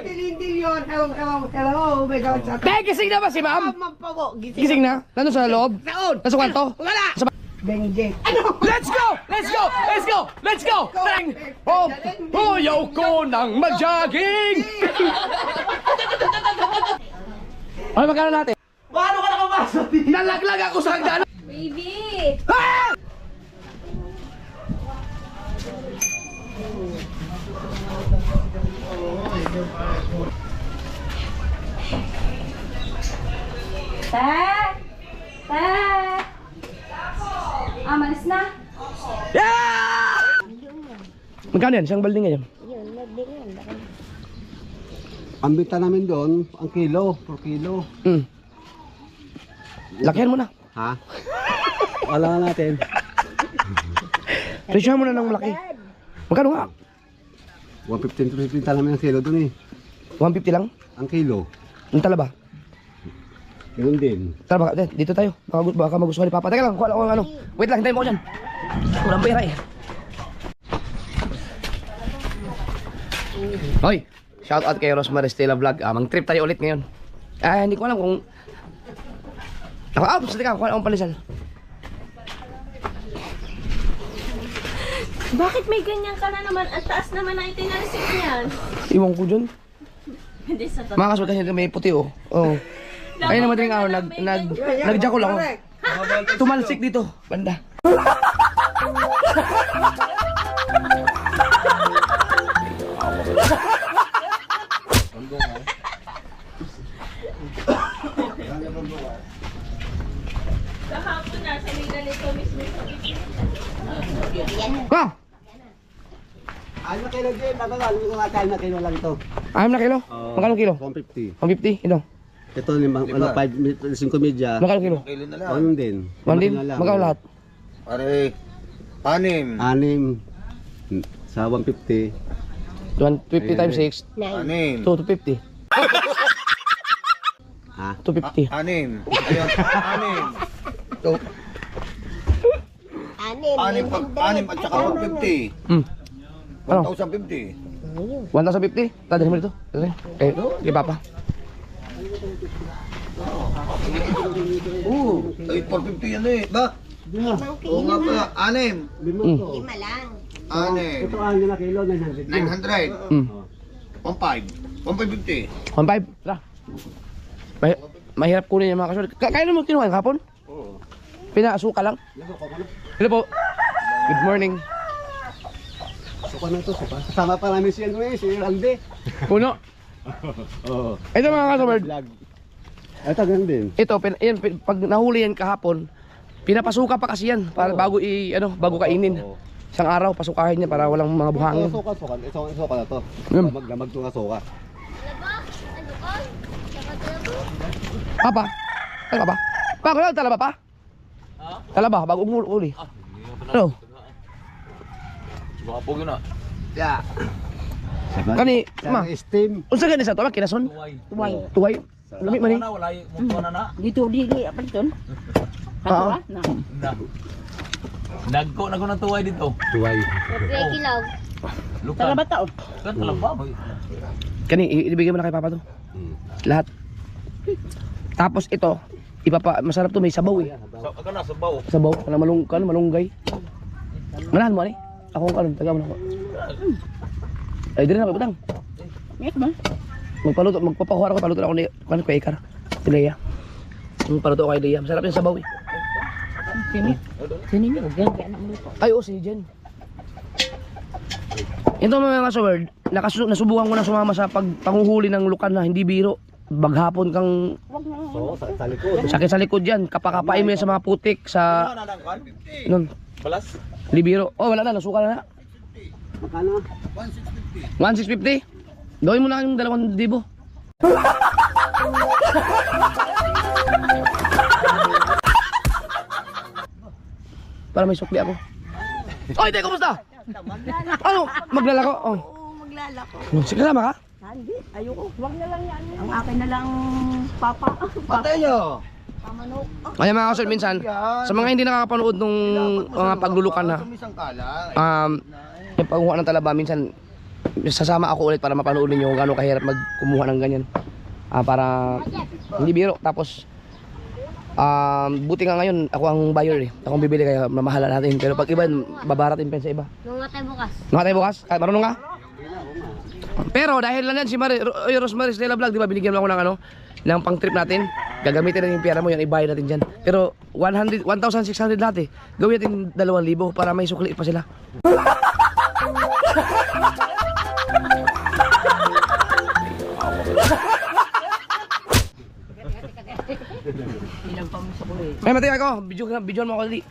Hindi yun. Hello. May gawin sa Te, gising na ba si ma'am? Mampago. Gising na? Nandun sa loob? Saan? Nasa kwarto? Wala. Sa Benjek. Ano? Let's go! Let's go! Let's go! Let's go! Tang! Oh! Ayaw ko nang mag-jogging! Ano magkano natin? Paano ka nakapasok dito? Nalaglag ako sa hagdan! Baby! Ah! Te! Te! Malis na? Yeah! Magkano yan? Siyang balding ngayon? Ang benta namin doon, ang kilo, per kilo. Lakihan mo na. Ha? Wala na natin. Presyohan mo na ng malaki. Magkano nga? 115 to 15 namin ang kilo doon eh. 150 lang? Ang kilo. Ang talaba? Yun din. Tara, dito tayo. Baka magustuhan ni Papa. Teka lang, kuha lang ano. Wait lang, hintayin mo ko dyan. Walang pera eh. Hoy, shout out kay Rosmar Estela Vlog. Mang-trip tayo ulit ngayon. Hindi ko alam kung... Teka, kuha akong palisal. Bakit may ganyan ka na naman? Ang taas naman na itinalsik niyan. Iwan ko dyan. Hindi sa totoo. Mga kasunod kasi may puti oh. Oo. Ayun naman din ako, nag-jackal ako. Tumalsik dito, banda. Kahapon na sa may ganito mismo sa Ha? Ano na kilo din? Ano na kilo lang ito? 6 na kilo? Magkano kilo? 150. 150? Ito. Ito, 5 medya. Magkano kilo? Kilo na lang. Yun din. 1 din? Lima na lang. Magkano lahat? Pare, 6. 6 sa 150. 150 times 6, 6. 250. Ha? 250. 6. Ayun, 6. 6 at saka 150. Ano? 1,050. 1,050? Tadalhin mo dito. Eh, kay Papa. Ay, 450 yan eh. Ba? Oo nga pala, 6. 5 lang. 6. Ito ang na kilo, 900. 900. 1,500. 1,550. 1.5. Tara. Mahirap kunin yung mga kasunod. Kaya naman kinuha yung hapon? Oo. Pinasuka lang. Hello po. Good morning. Suka na ito, suka. Kasama pa namin si Alde. Puno. Oo. Ito mga kasubard. Ito, ganun din. Ito, pag nahuli yan kahapon, pinapasuka pa kasi yan para bago kainin. Isang araw pasukahin niya para walang mga buhangin. Ito, suka. Ito, suka na to. Lamag ito nga suka. Papa? Ano ba? Pa, kung talaba pa? Talaba, bago umuli. Ano? Baka po yun ah. Yeah. Kani, ma. Steam. Unsa gani sa to, ma kinason? Tuway. Lami man ni. Wala yung na na. Dito, apa ito? Oo. Nagko na ko ng tuway dito. Tuway. Lukan. Tara ba tao? Kan talaba mo. Kani, ibigay mo na kay Papa to. Lahat. Tapos ito, masarap to, may sabaw eh. Ako na sabaw. Sabaw, malunggay. Manahan mo ani? Ako kanon, taga mo na ako. Ay, dire na putang. Magpapakuha ako, paluto ako ni Ikar. Si Leia. Paluto ako kay Leia. Masarap yung sabaw eh. Sini niyo, ganyan ang luto. Ay, si Jen. Ito mga kasubard, nasubukan ko na sumama sa panguhuli ng lukan na hindi biro. Baghapon kang Oo, sa likod. sakit sa likod yan. Kapakapain mo yan sa mga putik sa... Ano na lang 150. Nun, Balas. libiro. Oh, wala na, nasuka na na. Magkano? 1,650. 1,650. Gawin mo na yung 2,000. Para may sukli ako. Oy, te, kumusta? Ano? Maglalako? Oh. Oo, maglalako. Sige, kasama ka? Hindi, ayoko. Huwag na lang yan. Ang akin na lang, Papa. Patay nyo. Pamanok. Kaya mga kasal, minsan, sa mga hindi nakakapanood nung mga paglulukan na, Sumisang kala. yung pagkuha ng talaba, minsan, sasama ako ulit para mapanood niyo kung gaano kahirap magkumuha ng ganyan. Para hindi biro. Tapos buti nga ngayon ako ang buyer eh. Ako ang bibili kaya mamahala natin. Pero pag iba, babaratin pa sa iba. Nunga tayo bukas. Nunga tayo bukas? Kahit marunong ka? Pero dahil lang yan si Rosemary Stella Vlog, di ba binigyan mo ako ng ng pang trip natin. Gagamitin natin yung pera mo yan, ibayad natin dyan. Pero 1,600 lahat eh. Gawin natin 2,000 para may sukli pa sila. Ay, matay ako. Videoan mo ako dali.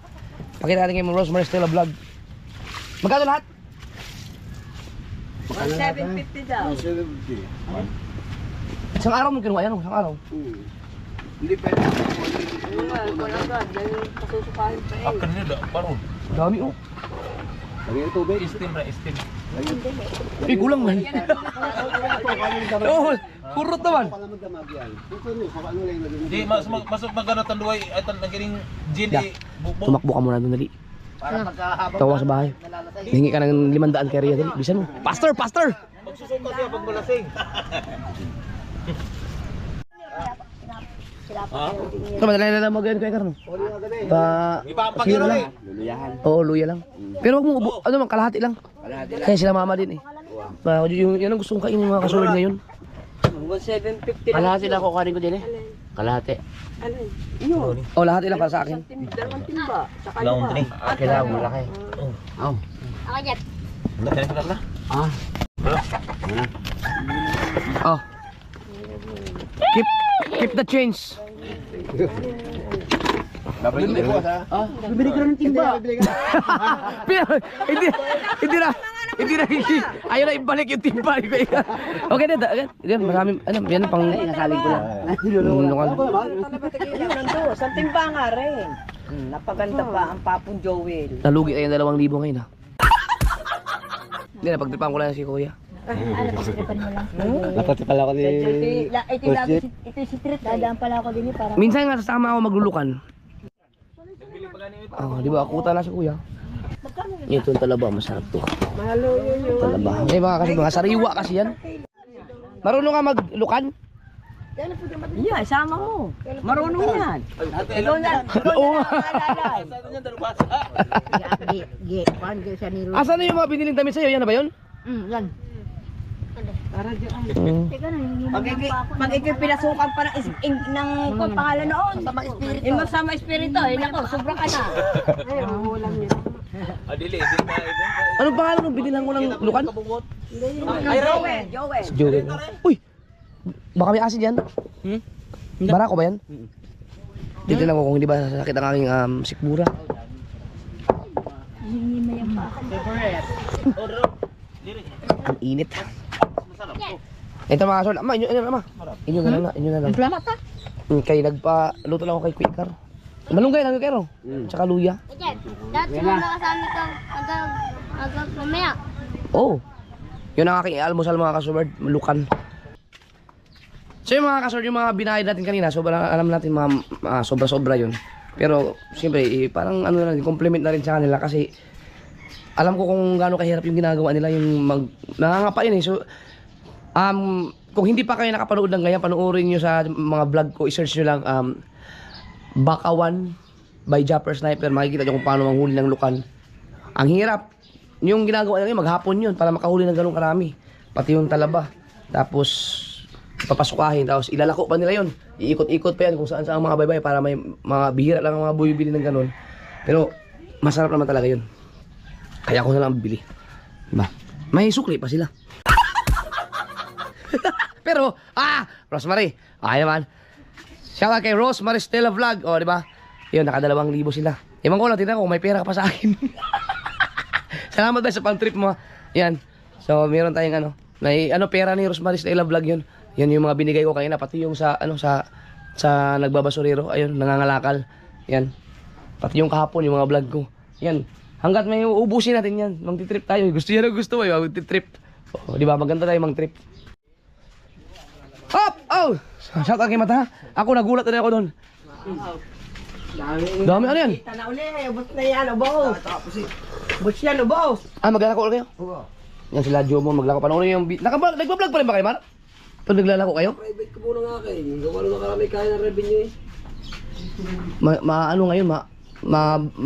Pakita natin kay Rosemary Stella Vlog. Magkano lahat? 750 daw. 750. Isang araw mo kinuha yan, isang araw. Hindi pwede. Agad, dahil pasusukahin pa eh. Akan nila, parang Dami oh. Lagyan ng tubig. steam na steam. Eh, kulang man. Oh, kurot naman. Pala magdamag yan. Pupuno, sa ano lang lagyan mo. Di, mas magana tanduay, ay naging gin Yeah. eh, bukbo. Tumakbo ka muna doon dali. Para pagkahabang Tawa sa bahay. Hingi ka ng 500 kay Ria dali. Bisan mo. Pastor, pastor! Magsusuka siya pag malasing. Ito, madali na lang mag-gawin ko kay Carno. Uli nga gabi. Ipampag Sira yun lang. eh. Luluyahan. Oo, luya lang. Pero wag mo, ano man, kalahati lang. Kaya sila mama din eh. Yun ang gusto kong kainin mga kasunod ngayon. 750 lang. Kalahati lang kukuhanin ko din eh. Kalahati. Ano yun? O, lahati lang para sa akin. Dalawang timba. Saka Laon lima. din eh. Kailangan mo laki. Ako dyan. Wala ka na lang. Oh. Keep the change. Bibili ko ha. Bibili ka ng timba. Bibili ka. Hindi na, ayaw na ibalik yung timba. Okay na, yan, maraming, yan pang, Nasaling ko lang. Sa timba nga rin. Napaganda pa ang Papong Joel. nalugi tayo 2,000 ngayon ha. Hindi, napagtripan ko lang si Kuya. Dapat pala ako ni... Ito si Trit. Dadaan pala ako din para. Minsan nga sasama ako maglulukan. Di ba, kuta na si Kuya. Ito yung talaba, masarap to. Mahalo yun yung. Talaba. Eh mga sariwa kasi yan. Marunong ka maglukan? Yeah, sama mo. Marunong yan. Ikaw na. Oo nga. Yan. Asan na yung mga biniling damit sa'yo? Yan na ba yun? Yan. Para dyan. Teka na, hindi pag pinasukan pa ng pangalan noon. Masama espiritu. Yung masama espiritu. Nako, sobra ka na. Ay, mahulang yun. Adili, Anong pangalan nung binilang ko ng lukan? Ay, Joel. Joel. Joel. Uy! Baka may asin yan? Barako ba yan? Dito lang ako kung hindi ba sasakit ang aking sikmura. Ang init. Ito mga kasol. Ama, inyo na lang. Inyo na lang. Inyo na lang. Salamat ha. Kay nagpa-luto lang ako kay Quicker. Malunggay lang Quicker. Tsaka luya. Dyan. Dahil sumama ka sa amin ka agad mamaya. Oh. Yun ang aking almusal mga kasubard. Lukan. So yung mga kasubard, yung mga binayad natin kanina, sobrang alam natin mga sobra-sobra yun. Pero siyempre, parang ano na, compliment na rin sa kanila kasi alam ko kung gaano kahirap yung ginagawa nila, yung nangangapa yun eh. So, kung hindi pa kayo nakapanood ng ganyan, panoorin nyo sa mga vlog ko, i-search nyo lang Bakawan by Japper Sniper. Makikita nyo kung paano manghuli ng lukan. Ang hirap. Yung ginagawa nila maghapon yun para makahuli ng ganun karami. Pati yung talaba. Tapos papasukahin, tapos ilalako pa nila yun. Iikot-ikot pa yan kung saan sa mga baybay para may mga bihira lang ang mga bumibili ng ganun. Pero masarap naman talaga yun. Kaya ako na lang bibili. Diba? May sukli pa sila. Pero, Rosemary. Okay naman. Shout out kay Rosemary Stella Vlog. O, diba? Yun, naka 2,000 sila. Ewan ko lang, tingnan ko, may pera ka pa sa akin. Salamat tayo sa pang-trip mo. Yan. So, meron tayong pera ni Rosemary Stella Vlog yun. Yan yung mga binigay ko kanina. Pati yung sa nagbabasurero. Ayun, nangangalakal. Yan. Pati yung kahapon, yung mga vlog ko. Yan. Hanggat may uubusin natin yan. Mang-trip tayo. Gusto yan o gusto mo. Mag-trip. O, diba? Maganda tayo mang-trip. Hop! Oh! Shout out kay Mata. Ako nagulat na ako doon. Dami ano yan? Tana uli, ubos na yan, ubos. Ubos yan, ubos. Maglalako ulit kayo? Yan sila Jomo maglako. Panoorin yung nagba-vlog pa rin ba kayo, Mar? Pag naglalako kayo? Private ko muna nga kayo. Gawa na karami kaya ng revenue eh. Ano ngayon,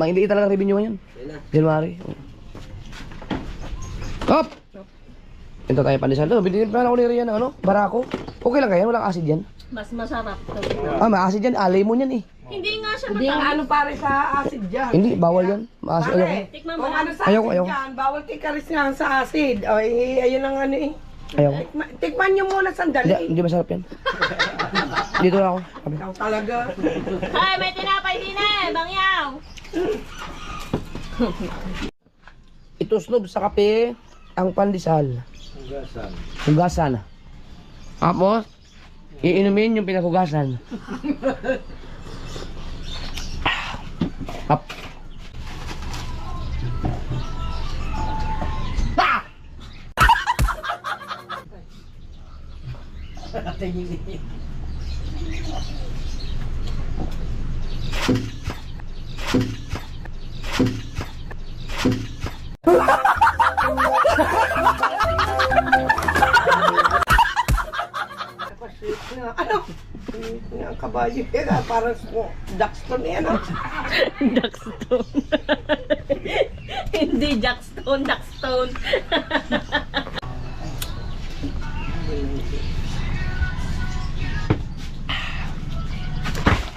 hindi talaga revenue ngayon. January. Hop! Ito tayo pandesal. Binigyan pa ako ni Rian ng ano, barako. Okay lang kaya, walang acid yan. Mas masarap. May acid yan, lemon yan eh. Hindi nga siya Hindi nga matamis. ano pare sa acid dyan. Hindi, bawal yan. Maasid, ayoko. Tikman mo Kung lang. ano sa Ayoko, acid ayoko. dyan, bawal kikaris nga sa acid. O, ayun ang ano eh. Ayoko. Tikman nyo muna sandali. Hindi masarap yan. Dito na ako. Sabi. Ikaw talaga. Ay, may tinapay din eh. Bangyaw. Itusnob sa kape ang pandesal. Hugasan. Tapos, iinumin yung pinaghugasan. Up. Ano? Ang kabayo yan ah, parang Jackstone yan ah. Jackstone. Hindi Jackstone, Jackstone.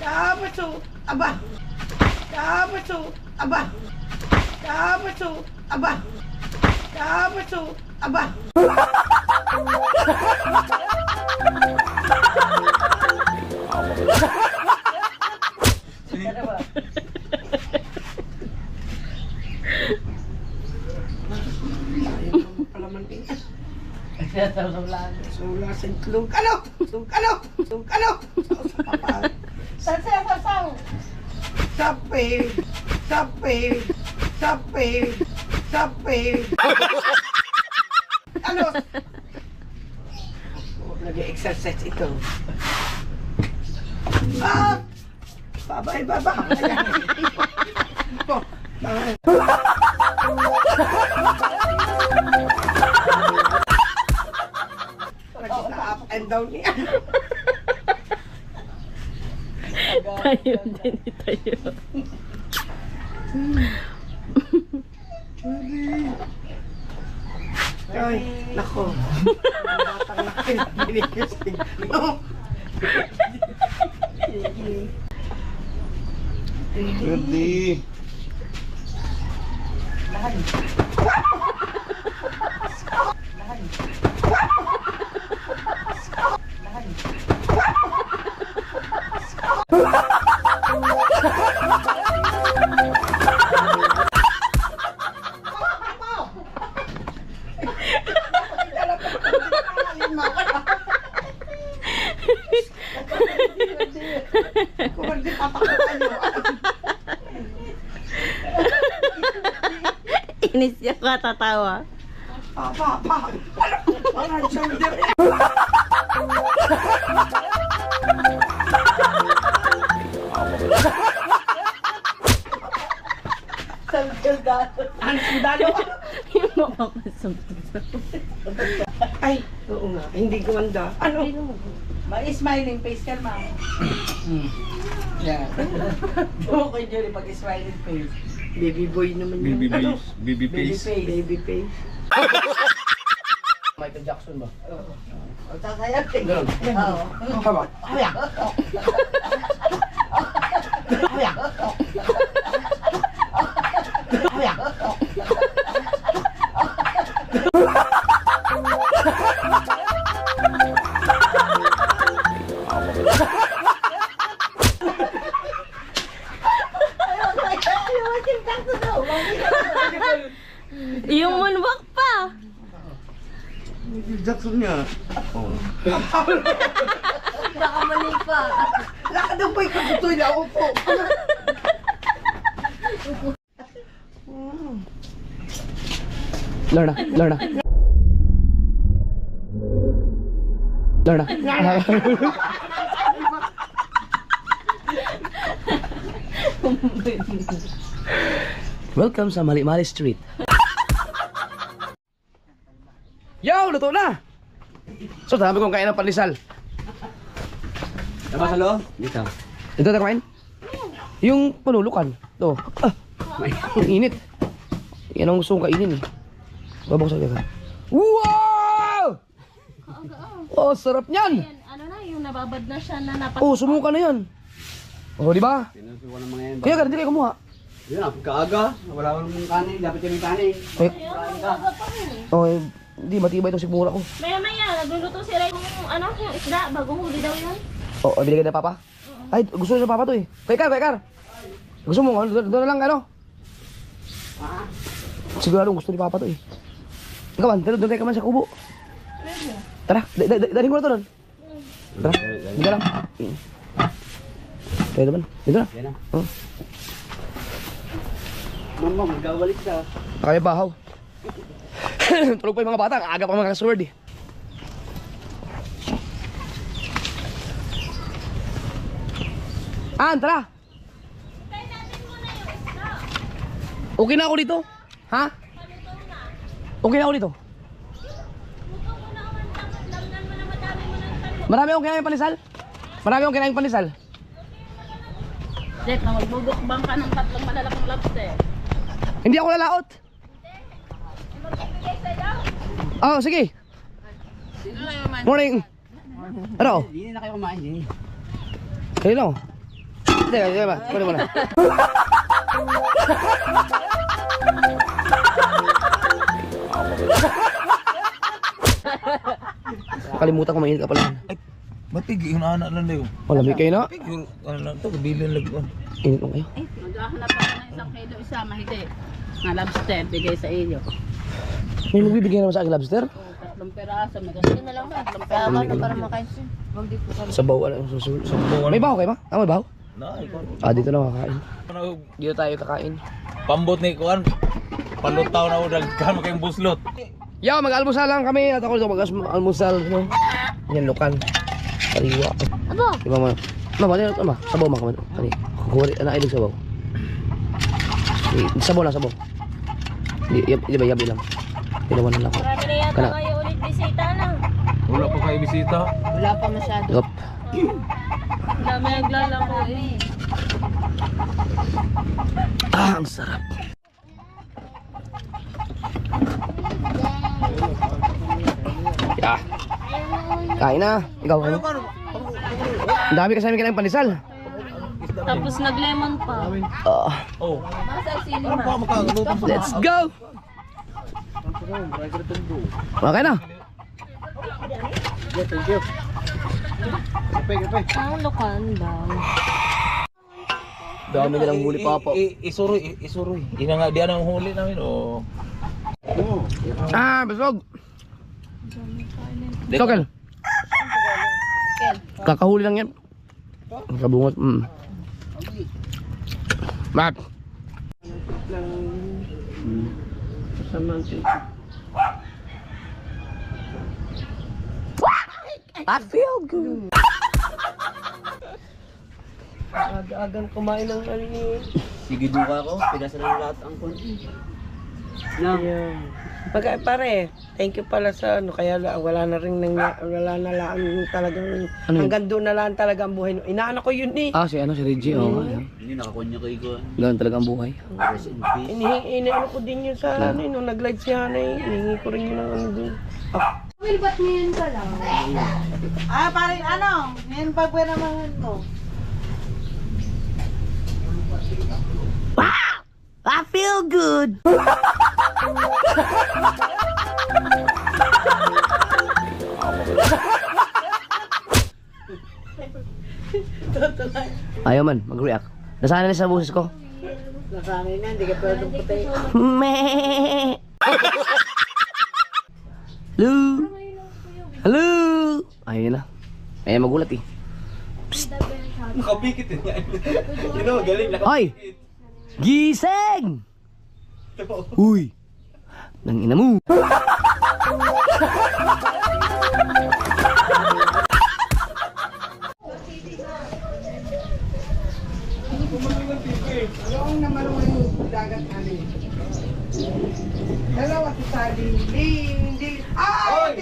Kapaso, aba. Kapaso, aba. Kapaso, aba. Kapaso, aba. Sula sa itlog. Ano? Ano? Ano? Sasaw. Sapi. Sapi. Sapi. Sapi. Ano? Nag-exercise ito. Ah! Babay, baba. Up and down niya. Tayo din, tayo. Ay, nako. Batang nakikinig. No. Pwede. Kung hindi papakutan nyo. Inis siya katatawa. Pa. Ano? Shoulder. Ang sundalo. Yung mapapasabot. Ay, oo nga. Hindi gumanda. Ano? Mag-smiling face ka, ma'am. Yeah. Okay, Julie, pag-smiling face. Baby boy naman yun. Baby Ano? face. Baby face. Baby face. Michael Jackson ba? O, sasayang face. Ganun. Oo. Tama. Yung moonwalk pa. Jackson niya. Baka mali pa. Lakad ang boy, kagutoy na ako po. Lorna. Welcome sa Mali-Mali Street. Wow, luto na. So, sabi kong kain ng pandesal. Tama sa loob? Dito. Ito na kumain? Yung panulukan. Ito. Ang init. Yan ang gusto kong kainin eh. Babaksak ka. Wow! Oh, sarap niyan. Yan, ano na, yung nababad na siya na napat... Oh, sumuka na yan. Oh, di ba? Sinusuko ng mga yan. Kaya ka, hindi kayo kumuha. Yun ah, kaaga. Wala ko namang kanin. Dapat yung kanin. Eh, oh, hindi, matibay itong sigmura ko. Maya-maya, nagluluto si Ray yung ano, yung isda, bagong huli daw yun. Oh, binigay na papa? Ay, gusto na papa to eh. Kay Kar. Gusto mo, doon na lang ano? Sigurado gusto ni papa to eh. Ikaw man, doon kayo ka man sa kubo. Tara, dalhin ko na to doon. Tara, dito lang. Kaya naman, dito na. Yan na. Oh. Mama, magkawalik ka. Kaya bahaw. Tulog pa yung mga bata, aga pa mga kasword eh. Tara! Okay na ako dito? Ha? Okay na ako dito? Marami akong kinain panisal? Marami akong kinain panisal? Dek, na magbubukbang ka ng 3 malalaking lobster. Hindi ako lalaot. Oh, sige. Morning. Ano? Hindi na kayo kumain eh. Kayo na. Hindi ba? Kunin mo na. Nakalimutan ko mainit ka pala. Ba't yung anak lang na yun? Oh, lamig kayo na. Yung ano lang to, kabilin lang yun. Init mo kayo. Maghahanap ako ng 1 kilo isa, mahigay. Na lobster, bigay sa iyo. May magbibigay naman sa akin lobster? 3 peraso, may kasi na lang ba? 3 peraso para makain siya. Sabaw, ano? Sabaw, May baho kayo ba? May baho? Na, ikaw. Dito na makakain. Ano, Dito tayo kakain. pambot ni Kuan. Palutaw na udag ka makayong buslot. Yo, mag-almusal lang kami. At ako mag-almusal. No? Yan, lukan. Kariwa. Abo! Diba mo? Mama, ano ito ma? Sabaw ma kaman. Kani. Kuwari, ilig sabaw. Sabaw lang, sabaw. Di ba, yabi lang. Dalawa na lang ako. Marami na yata Kana. kayo ulit bisita na. Wala pa kayo bisita. Wala pa masyado. Yup. Dami naglalako eh. Ang sarap. Yeah. Kain na. Ikaw, ano? Ang dami kasama kinain pandesal. Tapos nag-lemon pa. Oh. Masal sili Ano pa ma. makakagutong sa Let's go! Okay na. Thank you. Ang lukan daw. Dami nilang huli papa. Isuroy. Ina nga, diyan ang huli namin, oh. Basog. Tokel. Kakahuli lang yan. Kabungot. Map. I feel good. Aga-agang kumain ng ano ni... Sige duka ko. Pigas na lahat ang konti. Ayan. Pare, thank you pala sa ano, kaya wala na rin wala na lang talagang Ano yun? hanggang doon na lang talaga ang buhay. Inaano ko yun eh. Si Reggie. Hindi nakakunya ko ikaw. Ganun talaga ang buhay. Rest in peace. Inaano ko din yun sa ano, nung nag-live si Hanay. Hinihingi ko rin yun ng ano doon. Will, ba't ngayon ka lang? Ah, pare, ano? Ngayon pagwe naman to. I feel good. Ayaw man, mag-react. Nasanay na sa boses ko. Nasanay na, hindi ka pwedeng putay. Meh. Hello. Hello. Ayun na. Ay magulat eh. Nakapikit yun yan. You know, galing Hoy! Gising! Uy! Nang ina mo! Yung naman yung dagat namin. Dalawa si Sally. Hindi. Ah!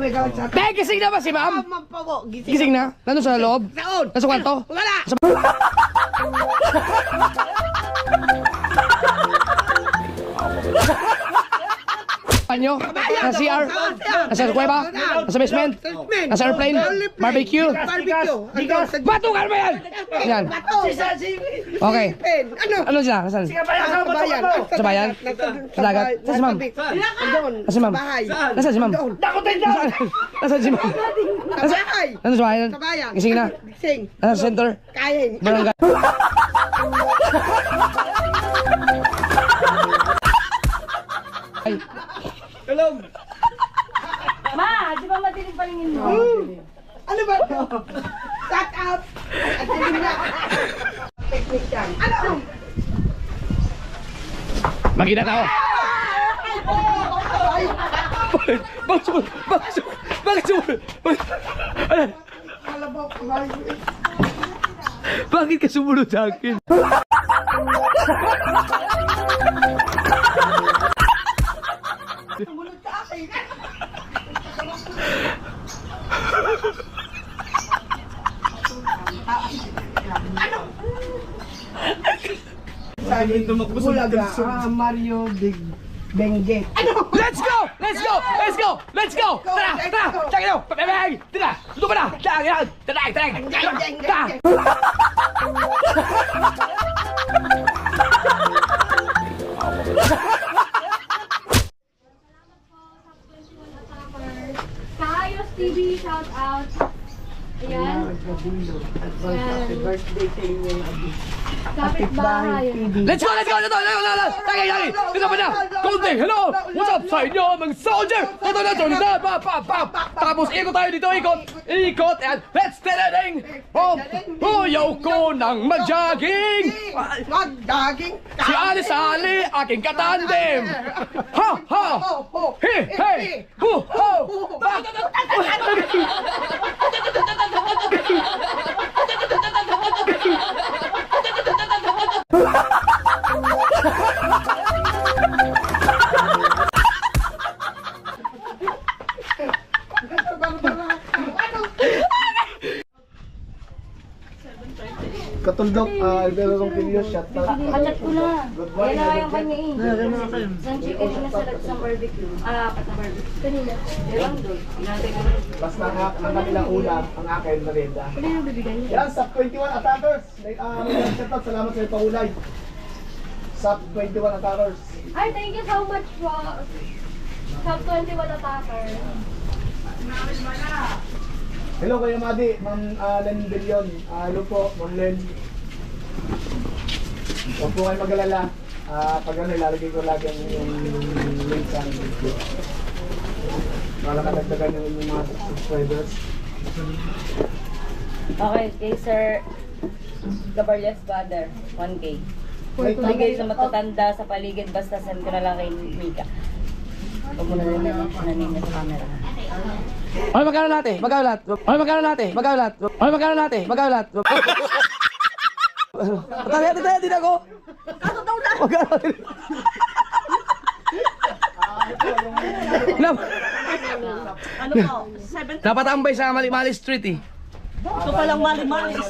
may gawin sa Te, gising na ba si ma'am? Mampago, Gising na? Nandun sa loob? Saan? Nasa kwarto? Wala! Nyo? Nasa CR? Nasa kuweba? Nasa basement? Nasa airplane? Barbecue? Barbecue. Batukan mo yan! Yan. Okay. Ano? Ano sila? Nasaan? Sa bayan. Sa bayan? Sa dagat? Saan si ma'am? Doon. Nasaan si ma'am? Bahay. Nasaan si ma'am? Dakotin doon! Nasaan si ma'am? Sa bahay. Nandun sa bayan? Sa bayan. Gising na? Gising. Nasa center? Kain. Barangay? Ay. Ma, di ba madilim palingin mo? Ano ba ito? Shut up! At hindi na. Technique yan. Ano? Magina tao! Bakit sumul? Bakit sumul? Bakit sumul? Bakit ka sumunod sa akin? Sumunod sa akin. Bulaga, Mario Big Bengue. Ano? Let's go! Let's go! Let's go! Let's go! Tara! Tara! Tara! Tara! Tara! Ito ba na? Tara! Tara! Tara! Kaayos TV, shout out. Ayan. Happy birthday sa inyo. Kapit-bahay. Let's go! Let's go! Let's go! Let's go! Tagay! Tagay! Dito ba na? Konting hello! What's up sa inyo mga soldier? Ito na! Solidad! Tapos ikot tayo dito! Ikot! Ikot! And let's tinaning! Huyaw ko ng mag-jogging! Mag-jogging. Si Ali Sali, aking katandem! Ha! Ha! He! Hey! Hu! Ho! Ba! Katundok, Alvaro Ronquillo, shot out. Kachat ko na. Yan na yung kanya eh. Isang chicken na sa isang barbecue. Apat na barbecue. Kanina. Ewan doon. Inatay ko na. Basta ang kanilang ulam, ang akin merienda. Ano yung bibigyan niya? Yan, SAP 21 attackers. Shout out, salamat sa iyo pahulay. SAP 21 attackers. Ay, thank you so much po. Top 21 attacker. Hello Kuya Madi, Ma'am Len Billion. Hello po, Ma'am Len. Huwag po kayo mag-alala. Pag ano, ilalagay ko lagi ang yung link sa video. Para kadagdagan yung mga subscribers. Okay, kay Sir Gabarlias Father, 1K. Bigay sa matatanda sa paligid, basta send ko na lang kay Mika. Huwag mo na rin nanin sa camera. Ay, magkano natin? Magkano lahat? Ay, magkano natin? Magkano lahat? Ay, magkano natin? Magkano lahat? Tabi ako! Magkano natin? Ano po? 7 Napatambay sa Mali Street eh. Ito palang mali-mali.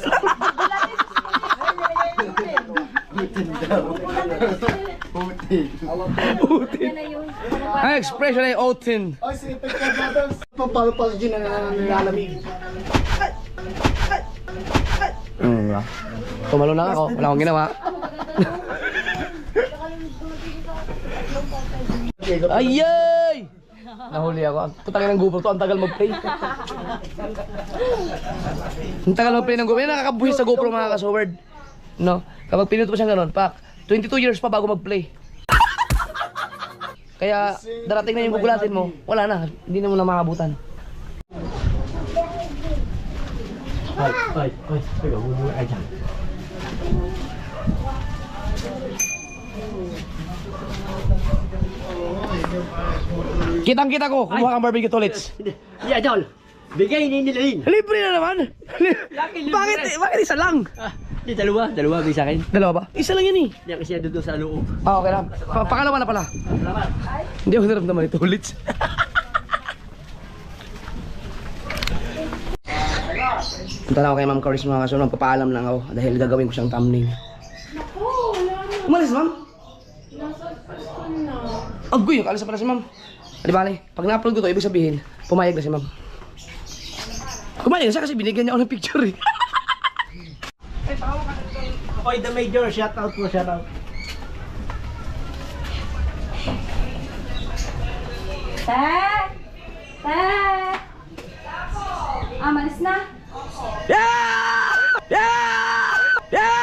Utin. Ang expression ay Otin. Oy, si Pekka Brothers. Pampalo-palo dyan na nilalamig. Tumalo na ako. Wala akong ginawa. Ayay! Nahuli ako. Putangin ng GoPro to. Ang tagal mag-play. Ang tagal mag-play ng GoPro. Yan nakakabuhis sa GoPro mga kasoward. No? Kapag pinuto pa siyang ganun, pak, 22 years pa bago mag-play. Kaya darating na yung gugulatin mo, wala na. Hindi na mo na makabutan. Ay, bumula ka dyan. Kitang-kita ko, kumuha kang barbecue tolits. Yeah, Idol. Bigay ni Nilain. Libre na naman. Bakit isa lang? Di dalawa bigay sa akin. Dalawa ba? Isa lang yan eh. Di kasi doon sa loob. Okay lang. Pakalawa na pala. Hindi ako naramdaman ito ulit. Punta na ako kay Ma'am Coris mga kasunod. Papaalam lang ako dahil gagawin ko siyang thumbnail. Umalis, Ma'am? Agoy, nakalis pa na si Ma'am. Di bale, pag na-upload ko to, ibig sabihin, pumayag na si Ma'am. Kumayag na siya kasi binigyan niya ako ng picture eh. Oy, the major, shout out po, shout out. Malis na. Yeah! Yeah! Yeah!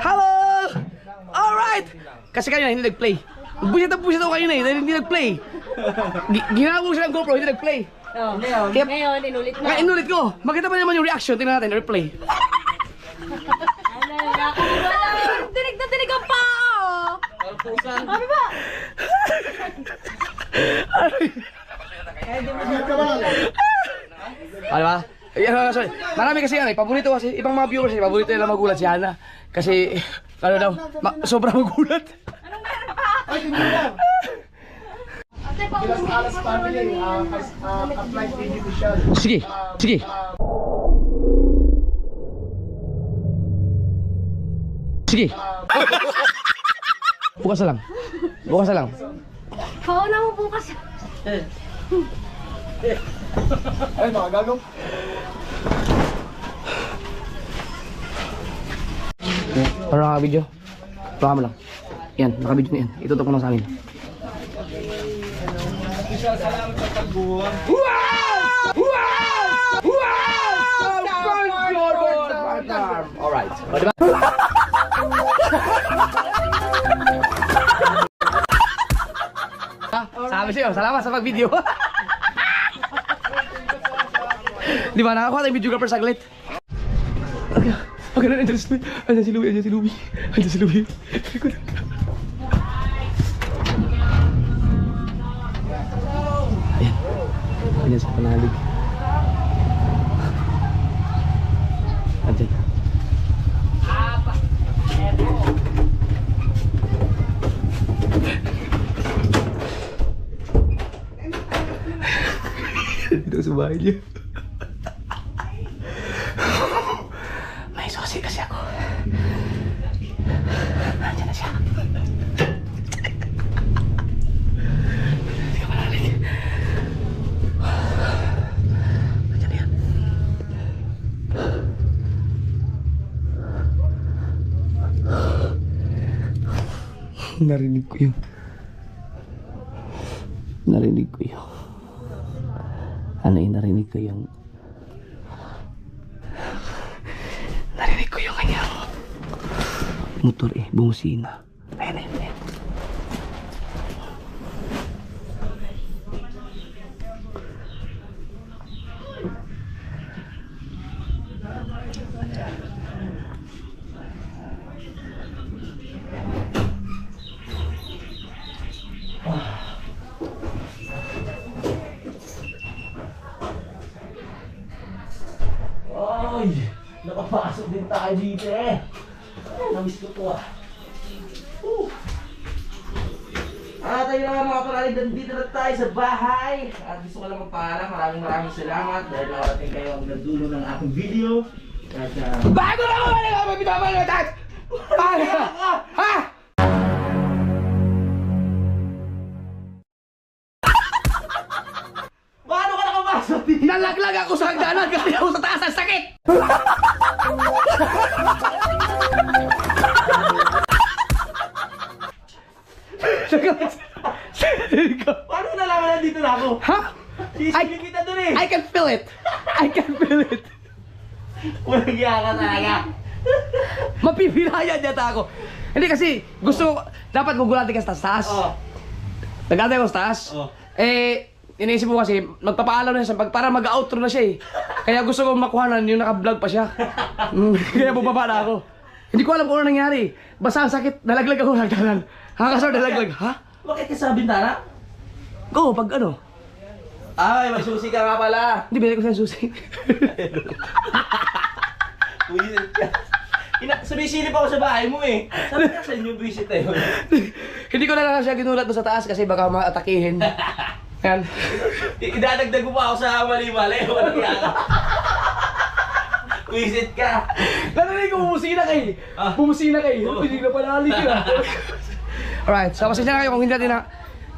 Hello! Alright! Kasi kayo na hindi nag-play. Busit ako kayo na eh, dahil hindi nag-play. Ginagawa ko siya ng GoPro, hindi nag-play. Ngayon, inulit na. Kaya inulit ko. Makita pa naman yung reaction. Tingnan natin, replay. Tinig na tinig ang pao! Ano ba? Ano ba? Sorry. Marami kasi yan eh. Paborito kasi. Ibang mga viewers eh. Paborito nila magulat si Hana. Kasi, ano daw, sobrang magulat. Alas family, apply individual. Sige, sige. Sige. Bukas na lang. Bukas na lang. Pauna mo bukas. Ay, mga gagaw. Para naka-video. Baka mo lang. Yan, naka-video na yan. Itutok ko lang sa amin. Salamat sa pagbuwan. Alright. O, diba? Sabi sa'yo, salamat sa pag-video. Di ba, nakakuha tayong videographer saglit. Okay, nandiyan si Louie. Andiyan si Louie, andiyan si Louie. Andiyan si Louie. Ayan. Andiyan sa panalig. Andiyan. Dito sa bahay niya. May sosi kasi ako. Nandiyan na siya. Hindi ka malalig. Nandiyan na yan. Narinig ko yun. Narinig ko yun. Ano yung narinig ko yung... Narinig ko yung kanyang motor eh, bumusina. Ayan, ayan, ayan. Ay! Nakapasok din tayo dito eh. Namiss ko to ah. Tayo na mga palalig, nandito na tayo sa bahay. At gusto ko lang magpaalam, maraming salamat dahil nakarating kayo hanggang dulo ng aking video. At bago na ako! Ano ka? Mabitaman na tayo! Ha? Paano ka nakapasok dito? Nalaglag ako sa hagdanan kasi ako sa taas ang sakit! Paano nalaman na dito na ako? Ha? Sisingin kita dun eh! I can feel it! I can feel it! Walang iya ka talaga! Mapipinayan yata ako. Hindi kasi, gusto ko, dapat gugulati ka sa taas. Nag-atay ako sa taas. Iniisip ko kasi, magpapaalam na siya, para mag-outro na siya eh. Kaya gusto ko makuhanan yung naka-vlog pa siya. Kaya bumaba na ako. Hindi ko alam kung ano nangyari. Basta ang sakit, nalaglag ako sa hagdanan. Kasar, nalaglag. Ha? Bakit ka sa bintana? Go, pag ano? Ay, may susi ka nga pala. Hindi, binigay ko siya susi. Buisit ka. Sumisilip ako sa bahay mo eh. Sabi ka sa inyo buisit na yun. Hindi ko na lang siya ginulat doon sa taas kasi baka maatakihin. Yan. Idadagdag mo pa ako sa mali-mali. Walang yaka. Buisit ka. Narinig ko, bumusina kayo. Bumusina kayo. Hindi na panalik ka. Alright, so pasensya na kayo kung hindi natin na...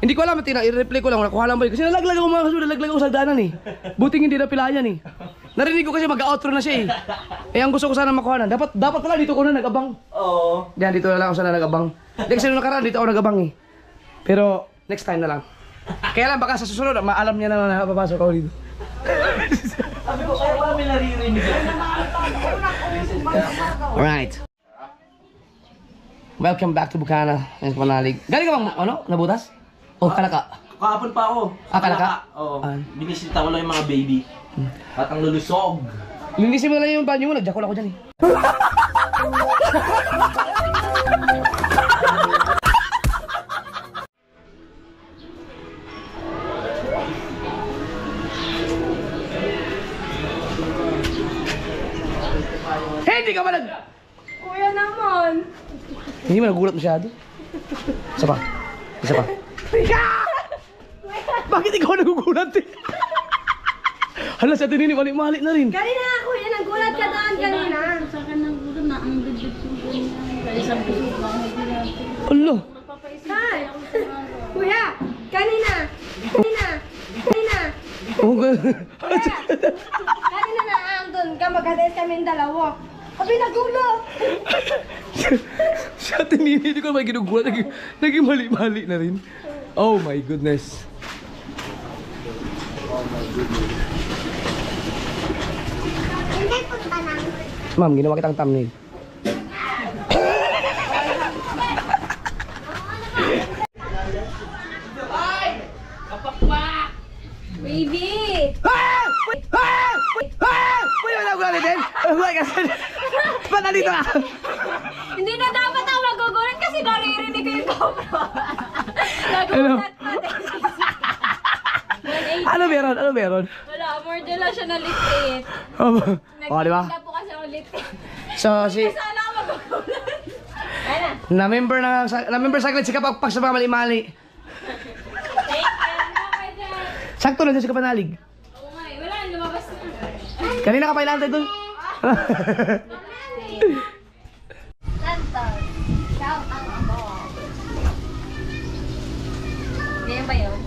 Hindi ko alam, i-replay ko lang, nakuha lang ba yun. Kasi nalaglag ako mga kasunod, nalaglag ako sa hagdanan eh. Buting hindi na pilayan eh. Narinig ko kasi mag-outro na siya eh. Ang gusto ko sana makuha na. Dapat pala dito ko na nag-abang. Oo. Diyan, dito na lang ako sana nag-abang. Hindi kasi nung nakaraan, dito ako nag-abang eh. Pero, next time na lang. Kaya lang, baka sa susunod, maalam niya na napapasok ako dito. Sabi ko, kaya wala may naririnig. Alright. Welcome back to Bukana. Ngayon Panalig. Galing ka bang, nabutas? O, kalaka? Kahapon pa ako. Kalaka? Oo. Binisita ko lang yung mga baby. At ang lulusog. Linisin mo na lang yung banyo mo, nagjakol ako dyan eh. Hindi ka ba Kuya naman. Hindi mo nagulat masyado. Isa pa. Bakit ikaw nagugulat eh? Hala, sa tinini, mali na rin. Kanina kuya, nagulat ka doon kanina. Sa akin ng gulo na ang bibig ko ganyan. Kaya sabi ko, bakit natin? Alo. Hi! Kuya, kanina. Oh, Kuya, kanina na andun ka, magkatayos kaming dalawa. Abi, nagulo! Sa tinini, hindi ko naman ginugulat. Naging mali-mali na rin. Oh my goodness. Ma'am, ginawa kitang thumbnail. Baby! Pwede ba nagulat din? Ba't nandito ka? Hindi na dapat ako magugulat kasi naririnig ko yung GoPro. Nagulat pa din. Ano meron? Wala, more din lang siya nalitit. Oh, di ba? Nagtitinda po kasi ako litit. So, Sana ako magugulat. Ayun na. na-member sa akin si Kapakpak sa mga mali-mali. Thank you. Okay dyan. Sakto lang siya si Kapanalig. Oo nga eh. Wala, lumabas na. Kanina ka pa inaantay doon. Santos. Shout out po. Ganyan ba yun?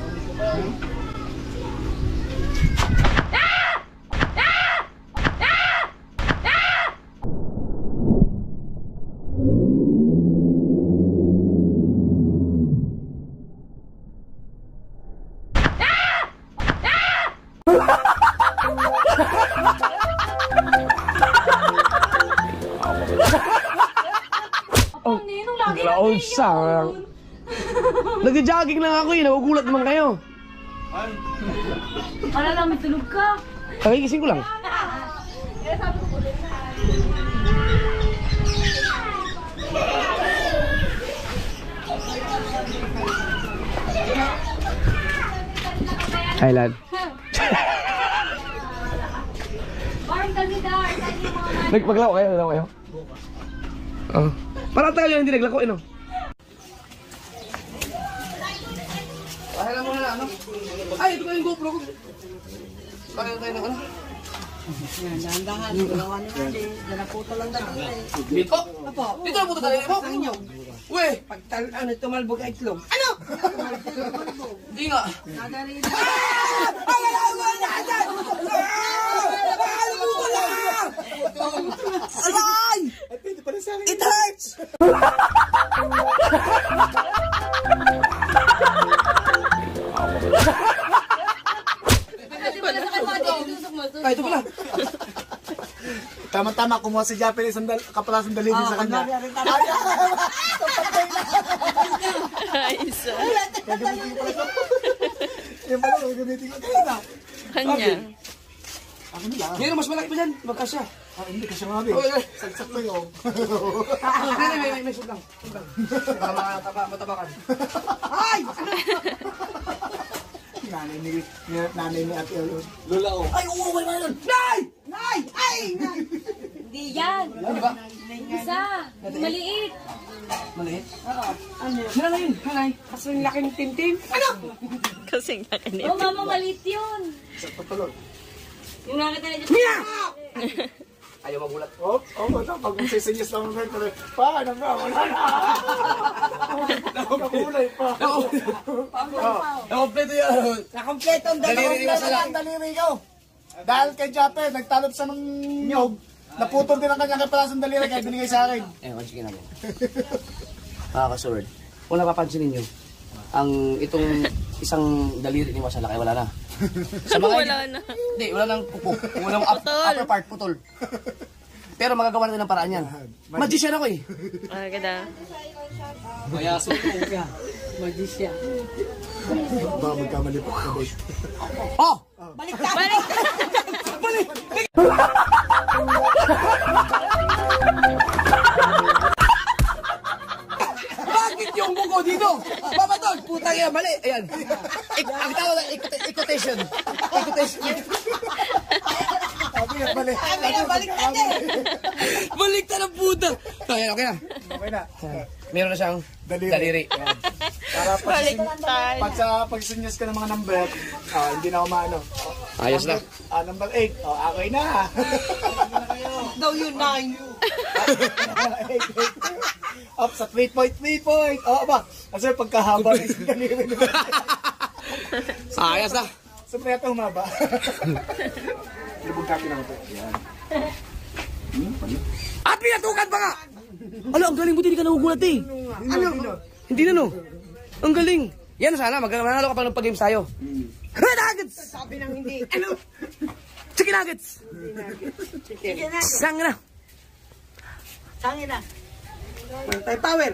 Oh, Ninong lagi laon sang. Nagja-jogging lang ako eh, nagugulat naman kayo. Para lang may tulog ka. Kagigising ko lang. Hi, lad. Arm kasi dar. Maglako kayo, Oh. Parang tayo yung hindi naglako, no? Pahala mo na, ano? Ay, ito ko yung GoPro ko. Pahala tayo ng ano? Dahan-dahan, ginawa nila din. Dalaputo lang daw. Dito? Dito na puto talaga mo? Uwe! Ano, tumalbog ay itlog. Ano? Hindi nga. Nadali na. Aray! It hurts! Ay, ito pala. Tama tama, kumuha si Japper isang kapalasang daliri sa kanya. Isa. Gagamitin ko pala ito. Yung pala, gagamitin ko kanina. Kanya. Ako nila. Ngayon, mas malaki pa dyan. Magkasya. Hindi kasi nga din. Sagsak ko yun. May shoot lang. Para matabakan. Ay! Nanay ni Ate Elo. Lola oh. Ay, uuwi ba yun? Nay! Nay! Ay! Nay! Hindi yan. Ano ba? Isa. Maliit. Maliit? Oo. Ano yun? Nanay. Kaso yung laking tintin. Kasing nakinip. Oh, mama, maliit yun. Sakto pala. Yung nakita na dyan. Ayaw magulat. Oh, pag magsisinyas lang ng pero paano ba? Wala na. Nakakulay pa. Nakompleto yan. Nakompleto ang Daliri ni Masala. daliri ko. Dahil kay Japper, nagtalop sa ng nyog, naputol din ang kanyang kapalasang daliri kaya binigay sa akin. Sige namin. Sword. Kung napapansin ninyo, ang itong isang daliri ni Masala kaya wala na. Sa mga Wala na. Hindi, wala nang pupo. Walang upper part, putol. Pero magagawa natin ng paraan yan. Magician ako eh. Ganda. Kaya suko ka. Magician. Baka magkamali pa ka, boy. Oh! Balik! Bakit yung buko dito? Papatol! Putang yan, mali! Ayan. Ang tawag na equitation. Equitation. Sabi nga, bali. Baliktad ang puta! Ayan, okay na. Okay na. Meron na siyang daliri. Para pag sa pagsinyas ka ng mga number, hindi na umano. Ayos na. Number 8. Okay na. Daw yun, 9. Up sa 3 point. Ba? Kasi pagkahaba ng isang daliri. Ayos na. Siyempre ito humaba. Libog kaki naman ito. Yan. At pinatukan pa nga! Ano, ang galing mo, hindi ka nagugulat eh. Ano? Hindi na no. Ang galing. Yan sana, manalo ka pa ng pag-games tayo. Nuggets! Sabi nang hindi. Ano? Chicken nuggets! Sangin na. Sangin na. Tay power.